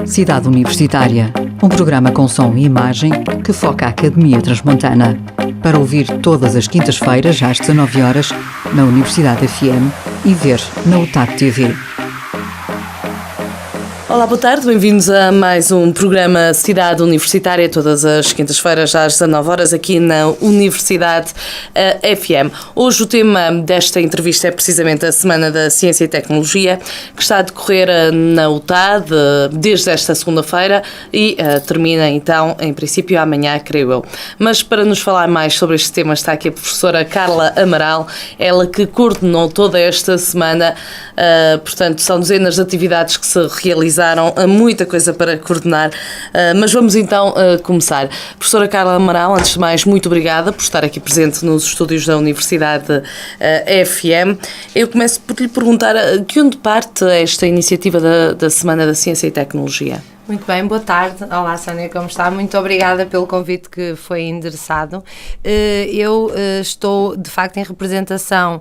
Cidade Universitária, um programa com som e imagem que foca a Academia Transmontana. Para ouvir todas as quintas-feiras às 19 horas na Universidade FM e ver na UTAC TV. Olá, boa tarde, bem-vindos a mais um programa Cidade Universitária, todas as quintas-feiras às 19 horas aqui na Universidade FM. Hoje o tema desta entrevista é precisamente a Semana da Ciência e Tecnologia, que está a decorrer na UTAD desde esta segunda-feira e termina então, em princípio, amanhã, creio eu. Mas para nos falar mais sobre este tema está aqui a professora Carla Amaral, ela que coordenou toda esta semana, portanto são dezenas de atividades que se realizaram, muita coisa para coordenar, mas vamos então começar. Professora Carla Amaral, antes de mais, muito obrigada por estar aqui presente nos estúdios da Universidade FM. Eu começo por lhe perguntar que onde parte esta iniciativa da Semana da Ciência e Tecnologia? Muito bem, boa tarde. Olá, Sónia, como está? Muito obrigada pelo convite que foi endereçado. Eu estou, de facto, em representação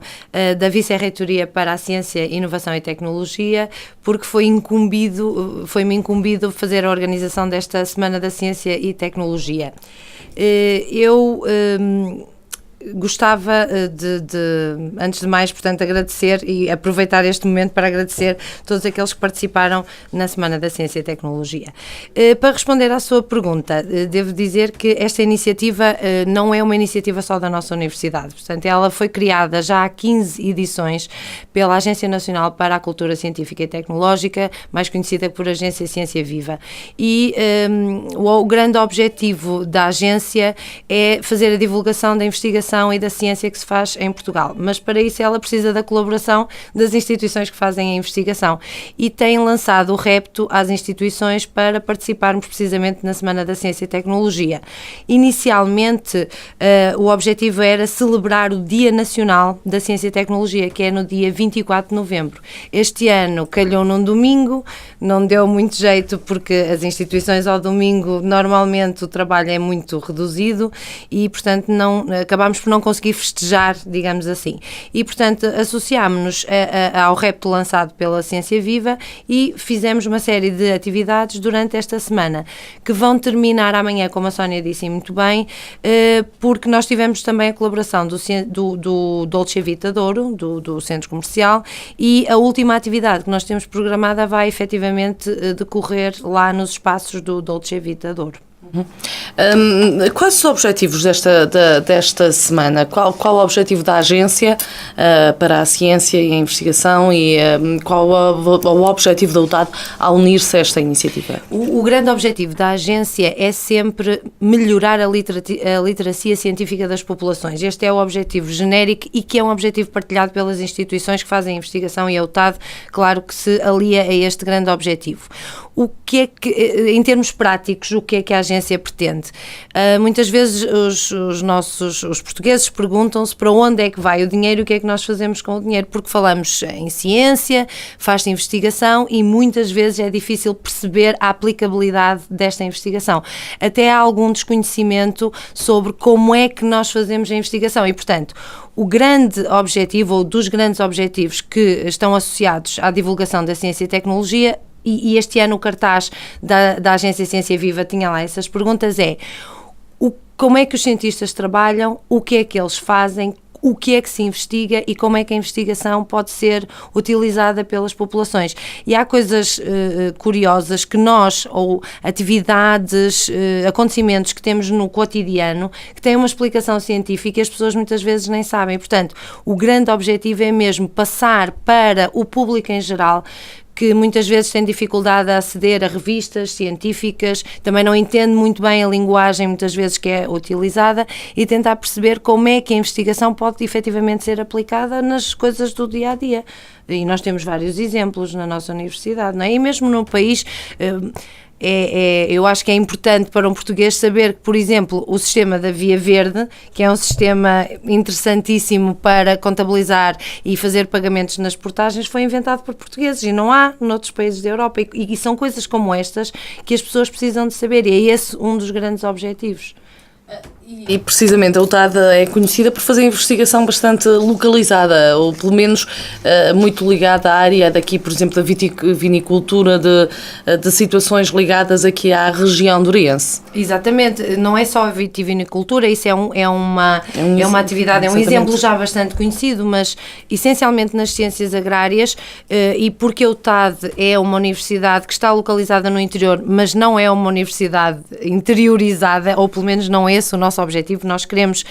da Vice-Reitoria para a Ciência, Inovação e Tecnologia, porque foi-me incumbido fazer a organização desta Semana da Ciência e Tecnologia. Eu gostava antes de mais, portanto, agradecer e aproveitar este momento para agradecer todos aqueles que participaram na Semana da Ciência e Tecnologia. Para responder à sua pergunta, devo dizer que esta iniciativa não é uma iniciativa só da nossa universidade, portanto, ela foi criada já há 15 edições pela Agência Nacional para a Cultura Científica e Tecnológica, mais conhecida por Agência Ciência Viva, e o grande objetivo da agência é fazer a divulgação da investigação e da ciência que se faz em Portugal, mas para isso ela precisa da colaboração das instituições que fazem a investigação e tem lançado o repto às instituições para participarmos precisamente na Semana da Ciência e Tecnologia. Inicialmente, o objetivo era celebrar o Dia Nacional da Ciência e Tecnologia, que é no dia 24 de novembro. Este ano calhou num domingo, não deu muito jeito porque as instituições ao domingo, normalmente o trabalho é muito reduzido e, portanto, acabámos por não conseguir festejar, digamos assim. E, portanto, associámos-nos ao repto lançado pela Ciência Viva e fizemos uma série de atividades durante esta semana, que vão terminar amanhã, como a Sónia disse muito bem, porque nós tivemos também a colaboração do Dolce Vita Douro, do Centro Comercial, e a última atividade que nós temos programada vai efetivamente decorrer lá nos espaços do Dolce Vita Douro. Quais os objetivos desta semana? Qual o objetivo da agência para a ciência e a investigação e qual o objetivo da UTAD ao unir-se a esta iniciativa? O grande objetivo da agência é sempre melhorar a literacia científica das populações. Este é o objetivo genérico e que é um objetivo partilhado pelas instituições que fazem a investigação e a UTAD, claro que se alia a este grande objetivo. O que é que, em termos práticos, o que é que a agência pretende? Muitas vezes os portugueses perguntam-se para onde é que vai o dinheiro e o que é que nós fazemos com o dinheiro, porque falamos em ciência, faz-se investigação e muitas vezes é difícil perceber a aplicabilidade desta investigação. Até há algum desconhecimento sobre como é que nós fazemos a investigação e, portanto, o grande objetivo ou dos grandes objetivos que estão associados à divulgação da ciência e tecnologia, e este ano o cartaz da Agência Ciência Viva tinha lá essas perguntas, como é que os cientistas trabalham, o que é que eles fazem, o que é que se investiga e como é que a investigação pode ser utilizada pelas populações. E há coisas curiosas que nós, ou atividades, acontecimentos que temos no cotidiano, que têm uma explicação científica e as pessoas muitas vezes nem sabem. Portanto, o grande objetivo é mesmo passar para o público em geral, que muitas vezes tem dificuldade a aceder a revistas científicas, também não entende muito bem a linguagem muitas vezes que é utilizada e tentar perceber como é que a investigação pode efetivamente ser aplicada nas coisas do dia-a-dia. E nós temos vários exemplos na nossa universidade, não é? E mesmo no país... eu acho que é importante para um português saber que, por exemplo, o sistema da Via Verde, que é um sistema interessantíssimo para contabilizar e fazer pagamentos nas portagens, foi inventado por portugueses e não há noutros países da Europa. E são coisas como estas que as pessoas precisam de saber e é esse um dos grandes objetivos. E precisamente a UTAD é conhecida por fazer investigação bastante localizada, ou pelo menos muito ligada à área daqui, por exemplo, da vinicultura, de situações ligadas aqui à região do Oriense. Exatamente, não é só a vitivinicultura, isso é uma atividade, é um exemplo já bastante conhecido, mas essencialmente nas ciências agrárias, e porque a UTAD é uma universidade que está localizada no interior, mas não é uma universidade interiorizada, ou pelo menos não é esse o nosso objetivo. Nós queremos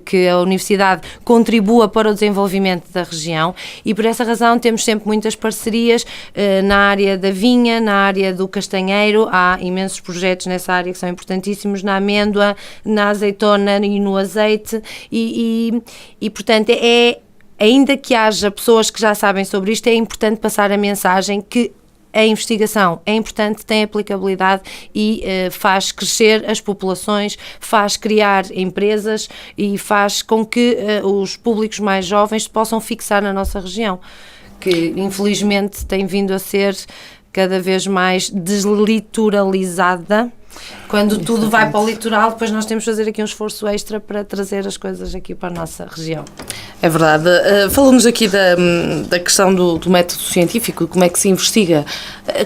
que a universidade contribua para o desenvolvimento da região e por essa razão temos sempre muitas parcerias na área da vinha, na área do castanheiro. Há imensos projetos nessa área que são importantíssimos, na amêndoa, na azeitona e no azeite e portanto ainda que haja pessoas que já sabem sobre isto, é importante passar a mensagem que a investigação é importante, tem aplicabilidade e faz crescer as populações, faz criar empresas e faz com que os públicos mais jovens se possam fixar na nossa região, que infelizmente tem vindo a ser cada vez mais deslitoralizada. Quando tudo vai para o litoral, depois nós temos que fazer aqui um esforço extra para trazer as coisas aqui para a nossa região. É verdade. Falamos aqui da questão do método científico, como é que se investiga.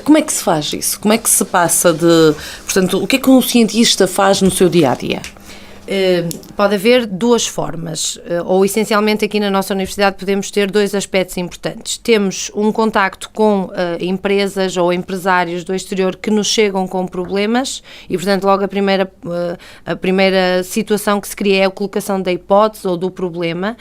Como é que se faz isso? Como é que se passa de... Portanto, o que é que um cientista faz no seu dia-a-dia? Pode haver duas formas, ou essencialmente aqui na nossa universidade podemos ter dois aspectos importantes. Temos um contacto com empresas ou empresários do exterior que nos chegam com problemas e, portanto, logo a primeira situação que se cria é a colocação da hipótese ou do problema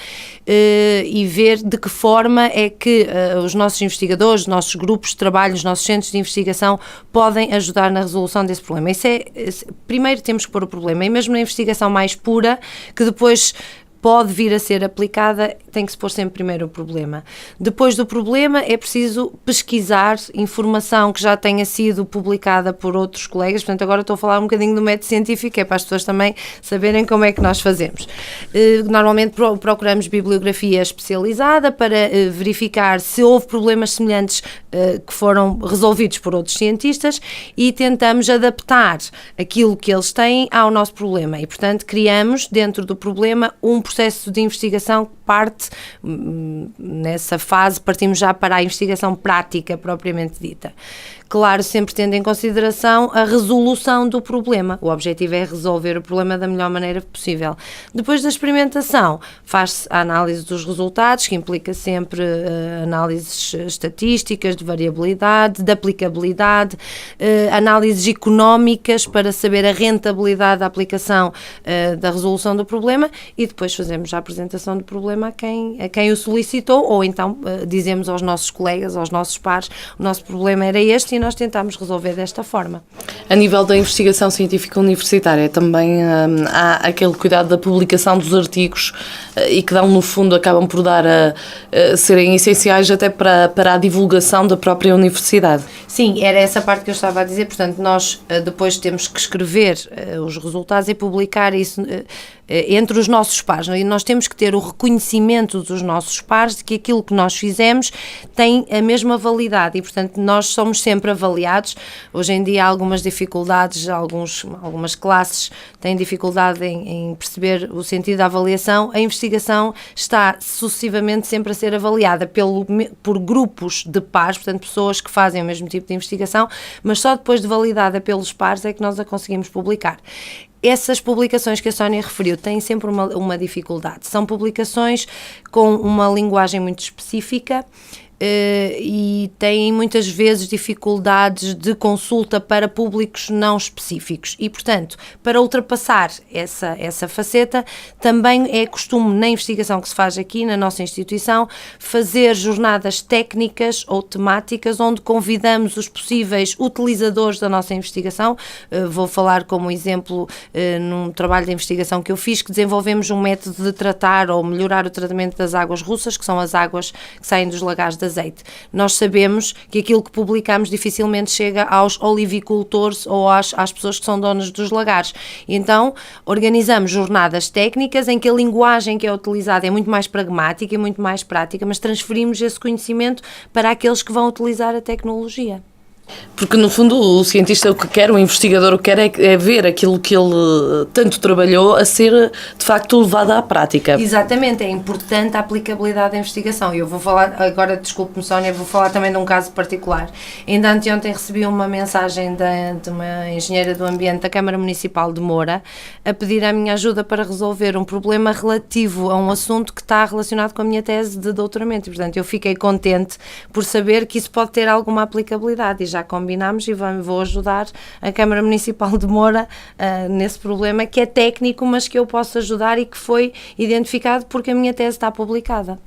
e ver de que forma é que os nossos investigadores, os nossos grupos de trabalho, os nossos centros de investigação podem ajudar na resolução desse problema. Primeiro temos que pôr o problema e mesmo na investigação mais pura, que depois pode vir a ser aplicada, tem que se pôr sempre primeiro o problema. Depois do problema é preciso pesquisar informação que já tenha sido publicada por outros colegas, portanto agora estou a falar um bocadinho do método científico, é para as pessoas também saberem como é que nós fazemos. Normalmente procuramos bibliografia especializada para verificar se houve problemas semelhantes que foram resolvidos por outros cientistas e tentamos adaptar aquilo que eles têm ao nosso problema e, portanto, criamos dentro do problema um processo de investigação que parte, nessa fase, partimos já para a investigação prática propriamente dita. Claro, sempre tendo em consideração a resolução do problema. O objetivo é resolver o problema da melhor maneira possível. Depois da experimentação, faz-se a análise dos resultados, que implica sempre análises estatísticas, de variabilidade, de aplicabilidade, análises económicas para saber a rentabilidade da aplicação da resolução do problema e depois fazemos a apresentação do problema a quem o solicitou ou então dizemos aos nossos colegas, aos nossos pares, o nosso problema era este e nós tentámos resolver desta forma. A nível da investigação científica universitária também há aquele cuidado da publicação dos artigos e que dão, no fundo, acabam por dar a serem essenciais até para a divulgação da própria universidade. Sim, era essa parte que eu estava a dizer, portanto nós depois temos que escrever os resultados e publicar isso entre os nossos pares, e nós temos que ter o reconhecimento dos nossos pares de que aquilo que nós fizemos tem a mesma validade e, portanto, nós somos sempre avaliados. Hoje em dia há algumas dificuldades, algumas classes têm dificuldade em perceber o sentido da avaliação. A investigação está sucessivamente sempre a ser avaliada por grupos de pares, portanto, pessoas que fazem o mesmo tipo de investigação, mas só depois de validada pelos pares é que nós a conseguimos publicar. Essas publicações que a Sónia referiu têm sempre uma dificuldade. São publicações com uma linguagem muito específica e têm muitas vezes dificuldades de consulta para públicos não específicos e, portanto, para ultrapassar essa faceta, também é costume na investigação que se faz aqui na nossa instituição fazer jornadas técnicas ou temáticas onde convidamos os possíveis utilizadores da nossa investigação. Vou falar como exemplo num trabalho de investigação que eu fiz, que desenvolvemos um método de tratar ou melhorar o tratamento das águas russas, que são as águas que saem dos lagares de azeite. Nós sabemos que aquilo que publicamos dificilmente chega aos olivicultores ou às pessoas que são donas dos lagares. Então, organizamos jornadas técnicas em que a linguagem que é utilizada é muito mais pragmática e muito mais prática, mas transferimos esse conhecimento para aqueles que vão utilizar a tecnologia. Porque, no fundo, o cientista o que quer, o investigador o que quer é ver aquilo que ele tanto trabalhou a ser, de facto, levado à prática. Exatamente, é importante a aplicabilidade da investigação. E eu vou falar, agora, desculpe-me, Sónia, vou falar também de um caso particular. Ainda anteontem recebi uma mensagem de uma engenheira do ambiente da Câmara Municipal de Moura a pedir a minha ajuda para resolver um problema relativo a um assunto que está relacionado com a minha tese de doutoramento. E, portanto, eu fiquei contente por saber que isso pode ter alguma aplicabilidade e já combinámos e vou ajudar a Câmara Municipal de Moura nesse problema que é técnico, mas que eu posso ajudar e que foi identificado porque a minha tese está publicada.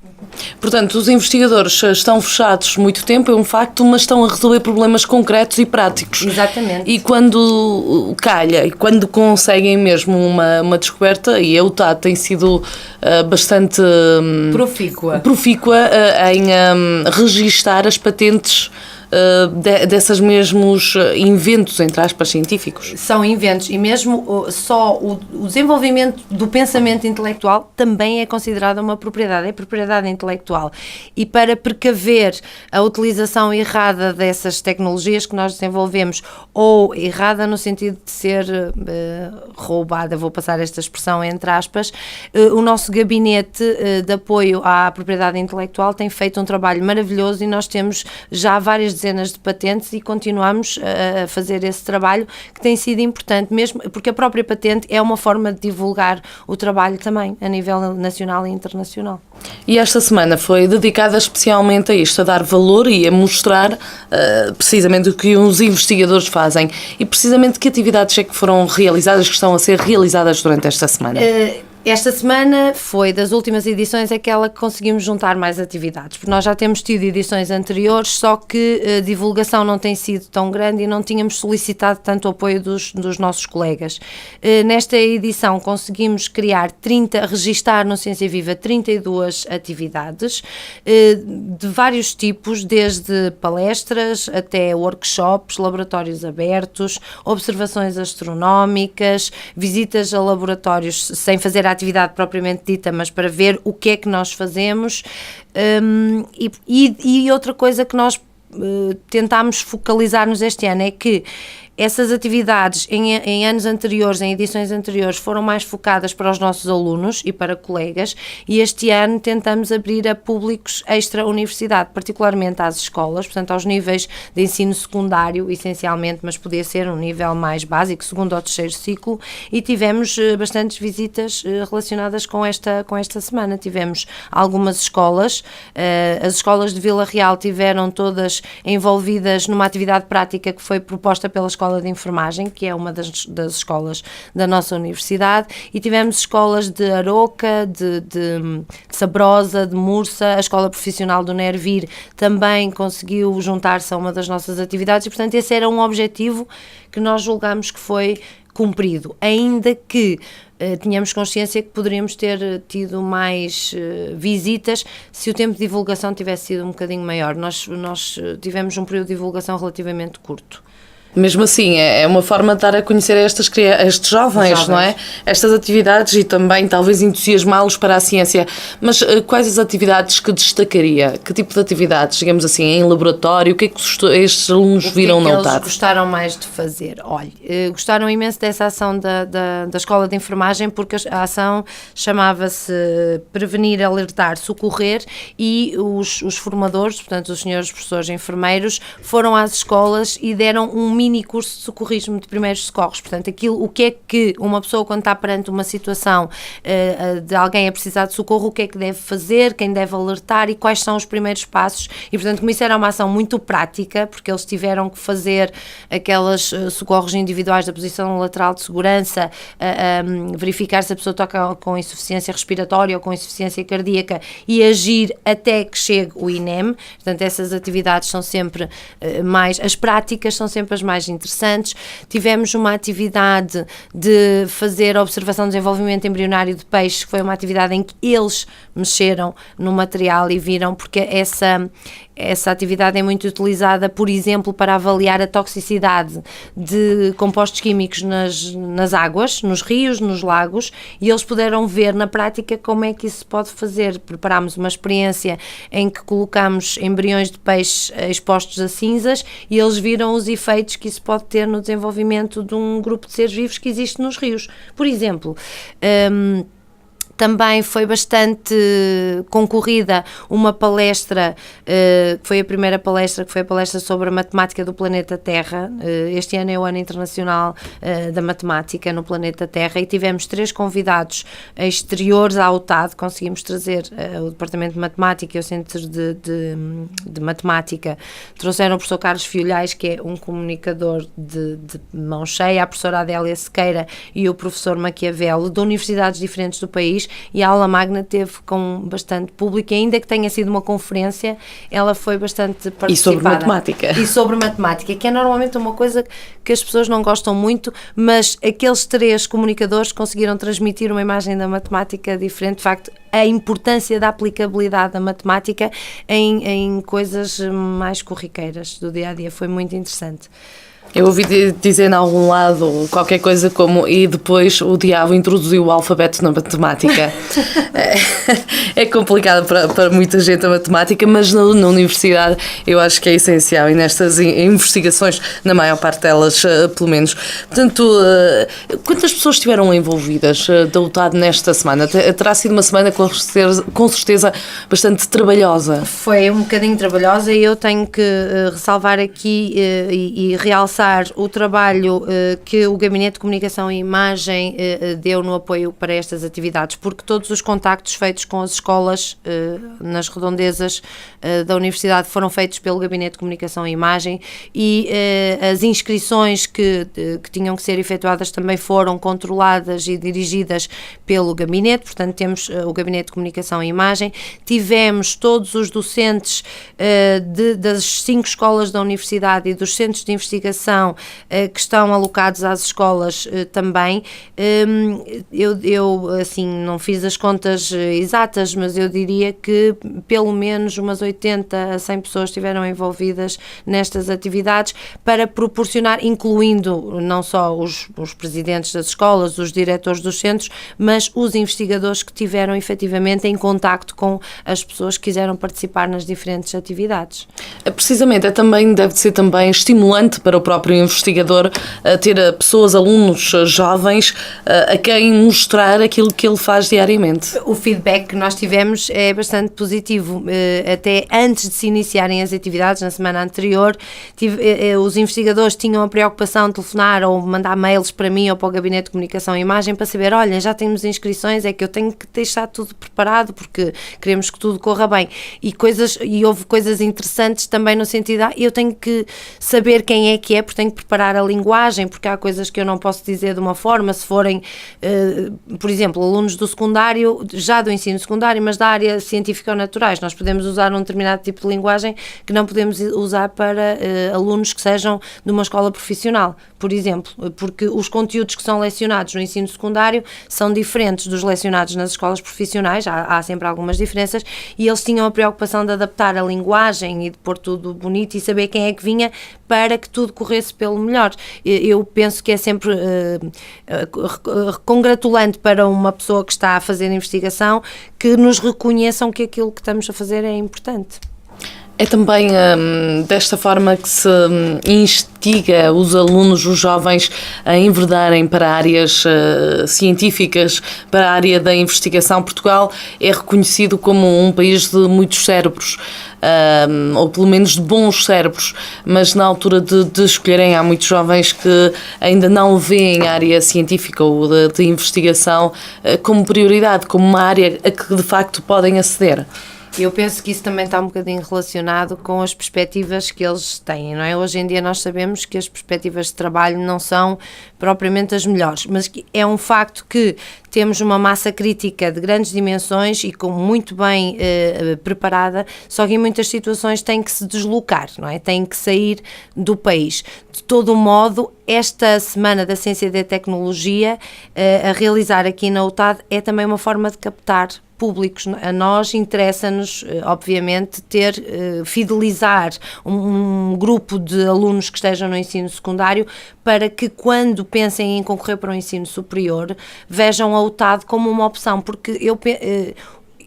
Portanto, os investigadores estão fechados muito tempo, é um facto, mas estão a resolver problemas concretos e práticos. Exatamente. E quando calha, e quando conseguem mesmo uma descoberta, e a UTAD tem sido bastante profícua em registar as patentes desses mesmos inventos, entre aspas, científicos. São inventos e mesmo só o desenvolvimento do pensamento intelectual também é considerado uma propriedade, é propriedade intelectual. E para precaver a utilização errada dessas tecnologias que nós desenvolvemos, ou errada no sentido de ser roubada, vou passar esta expressão entre aspas, o nosso gabinete de apoio à propriedade intelectual tem feito um trabalho maravilhoso e nós temos já várias dezenas de patentes e continuamos a fazer esse trabalho que tem sido importante, mesmo porque a própria patente é uma forma de divulgar o trabalho também, a nível nacional e internacional. E esta semana foi dedicada especialmente a isto, a dar valor e a mostrar precisamente o que os investigadores fazem. E precisamente que atividades é que foram realizadas, que estão a ser realizadas durante esta semana? Esta semana foi, das últimas edições, aquela que conseguimos juntar mais atividades, porque nós já temos tido edições anteriores, só que a divulgação não tem sido tão grande e não tínhamos solicitado tanto o apoio dos nossos colegas. Nesta edição conseguimos registar no Ciência Viva 32 atividades, de vários tipos, desde palestras até workshops, laboratórios abertos, observações astronómicas, visitas a laboratórios sem fazer a atividade propriamente dita, mas para ver o que é que nós fazemos, e outra coisa que nós tentámos focalizar-nos este ano é que essas atividades em anos anteriores, em edições anteriores, foram mais focadas para os nossos alunos e para colegas, e este ano tentamos abrir a públicos extra-universidade, particularmente às escolas, portanto aos níveis de ensino secundário, essencialmente, mas podia ser um nível mais básico, segundo ou terceiro ciclo, e tivemos bastantes visitas relacionadas com esta semana. Tivemos algumas escolas, as escolas de Vila Real tiveram todas envolvidas numa atividade prática que foi proposta pela Escola de Enfermagem, que é uma das escolas da nossa universidade, e tivemos escolas de Aroca, de Sabrosa, de Mursa, a Escola Profissional do Nervir também conseguiu juntar-se a uma das nossas atividades, e portanto esse era um objetivo que nós julgamos que foi cumprido, ainda que tínhamos consciência que poderíamos ter tido mais visitas se o tempo de divulgação tivesse sido um bocadinho maior. Nós tivemos um período de divulgação relativamente curto. Mesmo assim, é uma forma de dar a conhecer a estes jovens, não é? Estas atividades e também talvez entusiasmá-los para a ciência. Mas quais as atividades que destacaria? Que tipo de atividades, digamos assim, em laboratório? O que é que estes alunos viram na UTAD? O que eles gostaram mais de fazer? Olha, gostaram imenso dessa ação da Escola de Enfermagem, porque a ação chamava-se Prevenir, Alertar, Socorrer, e os formadores, portanto os senhores professores enfermeiros, foram às escolas e deram um mini curso de socorrismo de primeiros socorros. Portanto, o que é que uma pessoa, quando está perante uma situação de alguém a precisar de socorro, o que é que deve fazer, quem deve alertar e quais são os primeiros passos. E, portanto, como isso era uma ação muito prática, porque eles tiveram que fazer aquelas socorros individuais da posição lateral de segurança, verificar se a pessoa está com insuficiência respiratória ou com insuficiência cardíaca e agir até que chegue o INEM. Portanto, essas atividades são sempre as práticas são sempre as mais interessantes. Tivemos uma atividade de fazer a observação do desenvolvimento embrionário de peixes, que foi uma atividade em que eles mexeram no material e viram, porque essa atividade é muito utilizada, por exemplo, para avaliar a toxicidade de compostos químicos nas águas, nos rios, nos lagos, e eles puderam ver na prática como é que isso se pode fazer. Preparámos uma experiência em que colocámos embriões de peixes expostos a cinzas e eles viram os efeitos que isso pode ter no desenvolvimento de um grupo de seres vivos que existe nos rios. Por exemplo, também foi bastante concorrida uma palestra, que foi a primeira palestra, que foi a palestra sobre a matemática do planeta Terra. Este ano é o Ano Internacional da Matemática no planeta Terra e tivemos 3 convidados exteriores à UTAD. Conseguimos trazer o Departamento de Matemática e o Centro de Matemática. Trouxeram o professor Carlos Fiolhais, que é um comunicador de mão cheia, a professora Adélia Sequeira e o professor Maquiavelo, de universidades diferentes do país, e a aula magna teve com bastante público, e ainda que tenha sido uma conferência, ela foi bastante participada. E sobre matemática. E sobre matemática, que é normalmente uma coisa que as pessoas não gostam muito, mas aqueles 3 comunicadores conseguiram transmitir uma imagem da matemática diferente. De facto, a importância da aplicabilidade da matemática em coisas mais corriqueiras do dia-a-dia foi muito interessante. Eu ouvi dizer em algum lado qualquer coisa como e depois o diabo introduziu o alfabeto na matemática. É complicado para muita gente a matemática, mas na universidade eu acho que é essencial e nestas investigações, na maior parte delas, pelo menos. Portanto, quantas pessoas estiveram envolvidas da UTAD nesta semana? Terá sido uma semana com certeza bastante trabalhosa. Foi um bocadinho trabalhosa e eu tenho que ressalvar aqui e realçar o trabalho que o Gabinete de Comunicação e Imagem deu no apoio para estas atividades, porque todos os contactos feitos com as escolas nas redondezas da Universidade foram feitos pelo Gabinete de Comunicação e Imagem e as inscrições que tinham que ser efetuadas também foram controladas e dirigidas pelo Gabinete. Portanto, temos o Gabinete de Comunicação e Imagem, tivemos todos os docentes das 5 escolas da Universidade e dos centros de investigação que estão alocados às escolas também. Eu assim, não fiz as contas exatas, mas eu diria que pelo menos umas 80 a 100 pessoas estiveram envolvidas nestas atividades para proporcionar, incluindo não só os presidentes das escolas, os diretores dos centros, mas os investigadores que tiveram efetivamente em contacto com as pessoas que quiseram participar nas diferentes atividades. Precisamente, deve ser também estimulante para o próprio investigador ter pessoas, alunos jovens, a quem mostrar aquilo que ele faz diariamente. O feedback que nós tivemos é bastante positivo. Até antes de se iniciarem as atividades, na semana anterior, os investigadores tinham a preocupação de telefonar ou mandar mails para mim ou para o Gabinete de Comunicação e Imagem para saber, olha, já temos inscrições, é que eu tenho que deixar tudo preparado porque queremos que tudo corra bem. E houve coisas interessantes também no sentido, eu tenho que saber quem é que é, porque tenho que preparar a linguagem, porque há coisas que eu não posso dizer de uma forma, se forem, por exemplo, alunos do secundário, já do ensino secundário, mas da área científica ou naturais, nós podemos usar um determinado tipo de linguagem que não podemos usar para alunos que sejam de uma escola profissional, por exemplo, porque os conteúdos que são lecionados no ensino secundário são diferentes dos lecionados nas escolas profissionais, há sempre algumas diferenças, e eles tinham a preocupação de adaptar a linguagem e de pôr tudo bonito e saber quem é que vinha para que tudo corresse pelo melhor. Eu penso que é sempre congratulante para uma pessoa que está a fazer investigação que nos reconheçam que aquilo que estamos a fazer é importante. É também desta forma que se instiga os alunos, os jovens, a enverdarem para áreas científicas, para a área da investigação. Portugal é reconhecido como um país de muitos cérebros, ou pelo menos de bons cérebros, mas na altura de escolherem, há muitos jovens que ainda não veem a área científica ou de investigação como prioridade, como uma área a que de facto podem aceder. Eu penso que isso também está um bocadinho relacionado com as perspectivas que eles têm, não é? Hoje em dia nós sabemos que as perspectivas de trabalho não são propriamente as melhores, mas é um facto que temos uma massa crítica de grandes dimensões e muito bem preparada, só que em muitas situações tem que se deslocar, não é? Tem que sair do país. De todo modo, esta Semana da Ciência e da Tecnologia, a realizar aqui na UTAD, é também uma forma de captar públicos. A nós interessa-nos, obviamente, fidelizar um grupo de alunos que estejam no ensino secundário para que, quando pensem em concorrer para o ensino superior, vejam a UTAD como uma opção, porque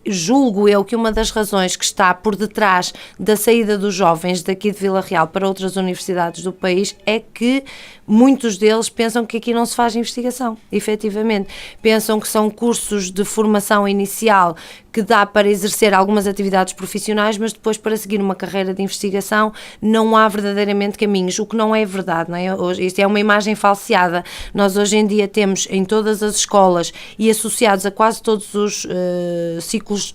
julgo eu que uma das razões que está por detrás da saída dos jovens daqui de Vila Real para outras universidades do país é que muitos deles pensam que aqui não se faz investigação, efetivamente. Pensam que são cursos de formação inicial que dá para exercer algumas atividades profissionais, mas depois para seguir uma carreira de investigação não há verdadeiramente caminhos, o que não é verdade, não é? Isto é uma imagem falseada. Nós hoje em dia temos em todas as escolas e associados a quase todos os ciclos,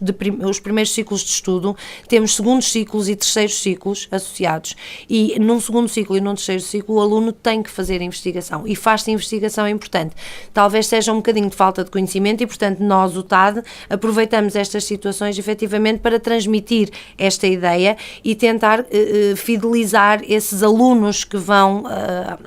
os primeiros ciclos de estudo, temos segundos ciclos e terceiros ciclos associados. E num segundo ciclo e num terceiro ciclo o aluno tem que fazer investigação e faz-se investigação importante. Talvez seja um bocadinho de falta de conhecimento e, portanto, nós, o TAD, aproveitamos estas situações efetivamente para transmitir esta ideia e tentar fidelizar esses alunos que vão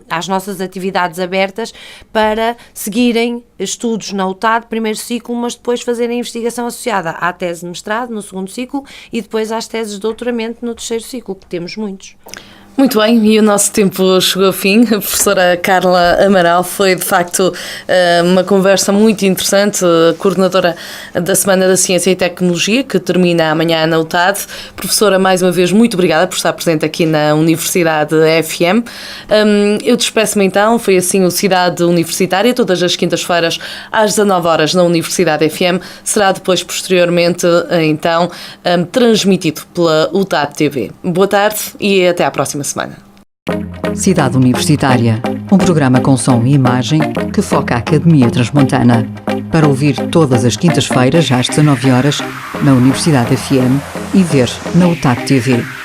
às nossas atividades abertas para seguirem estudos na UTAD, primeiro ciclo, mas depois fazerem investigação associada à tese de mestrado no segundo ciclo e depois às teses de doutoramento no terceiro ciclo, que temos muitos. Muito bem, e o nosso tempo chegou ao fim. A professora Carla Amaral, foi de facto uma conversa muito interessante, coordenadora da Semana da Ciência e Tecnologia, que termina amanhã na UTAD. Professora, mais uma vez, muito obrigada por estar presente aqui na Universidade FM. Eu despeço-me então, foi assim o Cidade Universitária, todas as quintas-feiras às 19 horas na Universidade FM, será depois, posteriormente, então, transmitido pela UTAD TV. Boa tarde e até à próxima semana. Cidade Universitária, um programa com som e imagem que foca a Academia Transmontana. Para ouvir todas as quintas-feiras às 19 horas na Universidade FM e ver na UTAD TV.